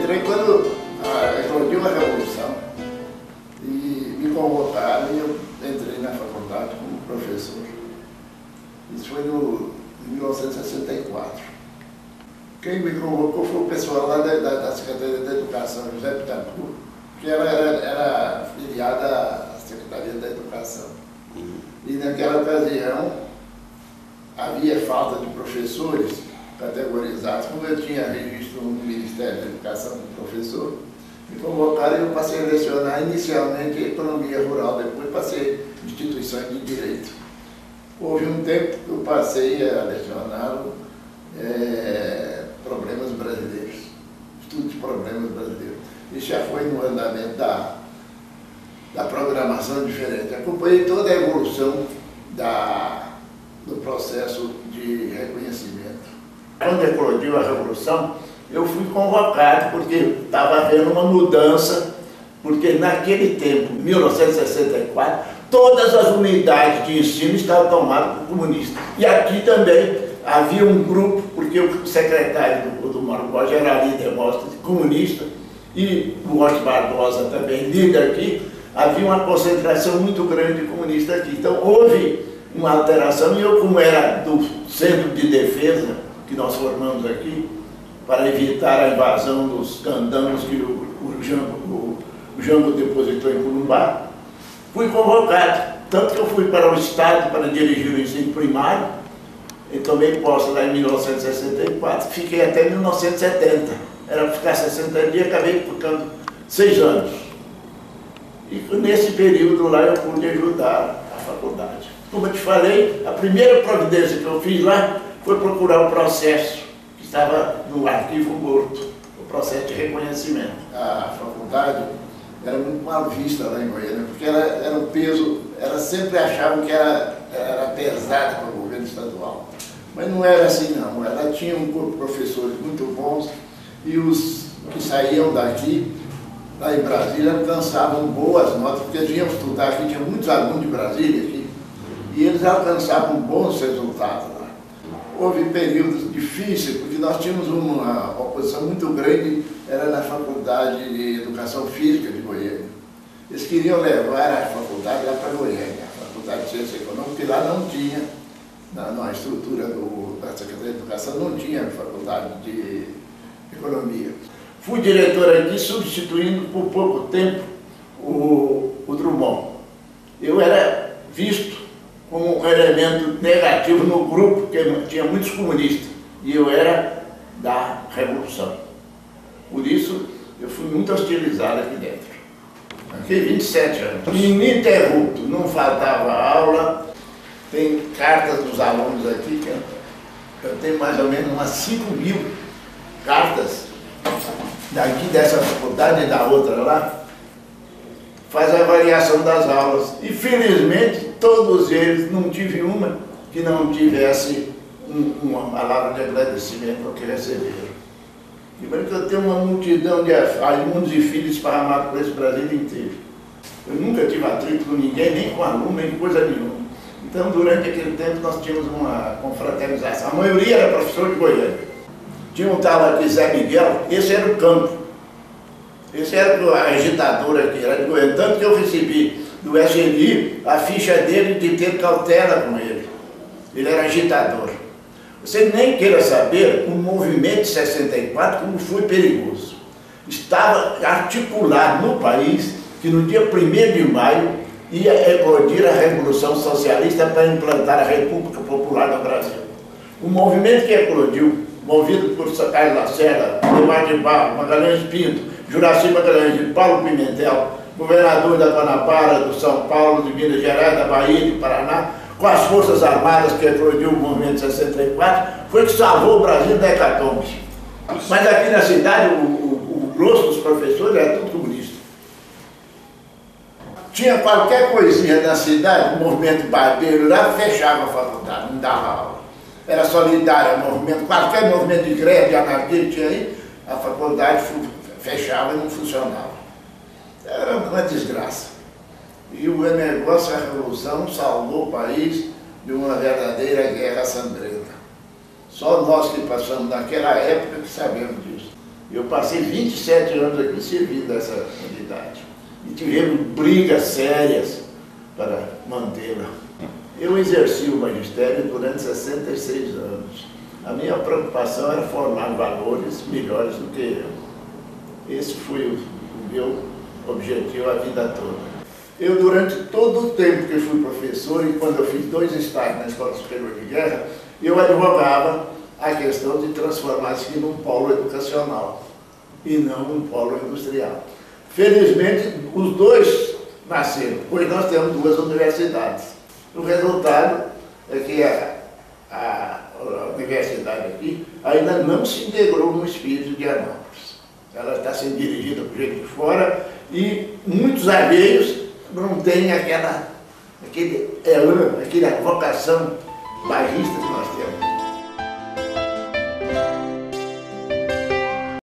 entrei quando eclodiu a Revolução e me convocaram e eu entrei na faculdade como professor. Isso foi em 1964. Quem me convocou foi o pessoal lá da Secretaria da Educação, José Pitacur, que era filiada à Secretaria da Educação. E naquela ocasião havia falta de professores categorizados. Como eu tinha registro no Ministério da Educação como professor, me convocaram e eu passei a lecionar inicialmente economia rural, depois passei instituições de direito. Houve um tempo que eu passei a lecionar problemas brasileiros, estudo de problemas brasileiros. Isso já foi no andamento da programação diferente. Acompanhei toda a evolução do processo de reconhecimento. Quando eclodiu a Revolução, eu fui convocado porque estava havendo uma mudança, porque naquele tempo, 1964, todas as unidades de ensino estavam tomadas por comunistas. E aqui também havia um grupo, porque o secretário do Mauro Borges era líder comunista, e o Orte Barbosa também, líder aqui, havia uma concentração muito grande de comunistas aqui. Então houve uma alteração e eu, como era do Centro de Defesa, que nós formamos aqui, para evitar a invasão dos candangos que o Jango depositou em Corumbá, fui convocado. Tanto que eu fui para o Estado para dirigir o ensino primário, e tomei posse lá em 1964, fiquei até 1970. Era para ficar 60 dias, acabei ficando 6 anos. E nesse período lá eu pude ajudar a faculdade. Como eu te falei, a primeira providência que eu fiz lá foi procurar o processo que estava no arquivo morto, o processo de reconhecimento. A faculdade era muito mal vista lá em Goiânia, porque era um peso, sempre achavam que era pesada para o governo estadual. Mas não era assim não, ela tinha um corpo de professores muito bons e os que saíam daqui, lá em Brasília, alcançavam boas notas, porque eles iam estudar aqui, tinha muitos alunos de Brasília aqui, e eles alcançavam bons resultados lá. Houve períodos difíceis, porque nós tínhamos uma oposição muito grande, era na Faculdade de Educação Física de Goiânia. Eles queriam levar a faculdade lá para Goiânia, a Faculdade de Ciência Econômica, porque lá não tinha, na estrutura da Secretaria de Educação, não tinha faculdade de Economia. Fui diretor aqui, substituindo por pouco tempo o Drummond. Eu era visto como um elemento negativo no grupo, porque tinha muitos comunistas, e eu era da Revolução. Por isso, eu fui muito hostilizado aqui dentro. Fiquei 27 anos, ininterrupto, não faltava aula. Tem cartas dos alunos aqui, que eu tenho mais ou menos umas 5.000 cartas daqui dessa faculdade e da outra lá, faz a avaliação das aulas. E felizmente todos eles, não tive uma que não tivesse uma palavra de agradecimento ao que receberam. E por que eu tenho uma multidão de alunos e filhos esparramados por esse Brasil inteiro. Eu nunca tive atrito com ninguém, nem com aluno, nem coisa nenhuma. Então durante aquele tempo nós tínhamos uma confraternização. A maioria era professor de Goiânia. Tinha um tal aqui, Zé Miguel, esse era o campo. Esse era o agitador aqui, era de Goiânia. Tanto que eu recebi do SNI a ficha dele de ter cautela com ele. Ele era agitador. Você nem queira saber o movimento de 64 como foi perigoso. Estava articulado no país que no dia 1º de maio ia eclodir a Revolução Socialista para implantar a República Popular no Brasil. O movimento que eclodiu, movido por Carlos Lacerda, Ademar de Barros, Magalhães Pinto, Juraci Magalhães, Paulo Pimentel, governador da Guanabara, do São Paulo, de Minas Gerais, da Bahia, do Paraná, com as Forças Armadas que eclodiu o movimento de 64, foi que salvou o Brasil da hecatombe. Mas aqui na cidade, o grosso dos professores era tudo comunista. Tinha qualquer coisinha na cidade, o movimento barbeiro lá, fechava a faculdade, não dava aula. Era solidário ao movimento, qualquer movimento de greve, de anarquia que tinha aí, a faculdade fechava e não funcionava. Era uma desgraça. E o negócio, a Revolução, salvou o país de uma verdadeira guerra sangrenta. Só nós que passamos naquela época que sabemos disso. Eu passei 27 anos aqui servindo essa unidade. E tivemos brigas sérias para mantê-la. Eu exerci o magistério durante 66 anos. A minha preocupação era formar valores melhores do que eu. Esse foi o meu objetivo a vida toda. Eu, durante todo o tempo que fui professor e quando eu fiz 2 estágios na Escola Superior de Guerra, eu advogava a questão de transformar isso aqui num polo educacional e não num polo industrial. Felizmente, os dois nasceram, pois nós temos 2 universidades. O resultado é que a universidade aqui ainda não se integrou no espírito de Anápolis. Ela está sendo dirigida por gente de fora e muitos alheios não têm aquele elan, aquela vocação bairrista que nós temos.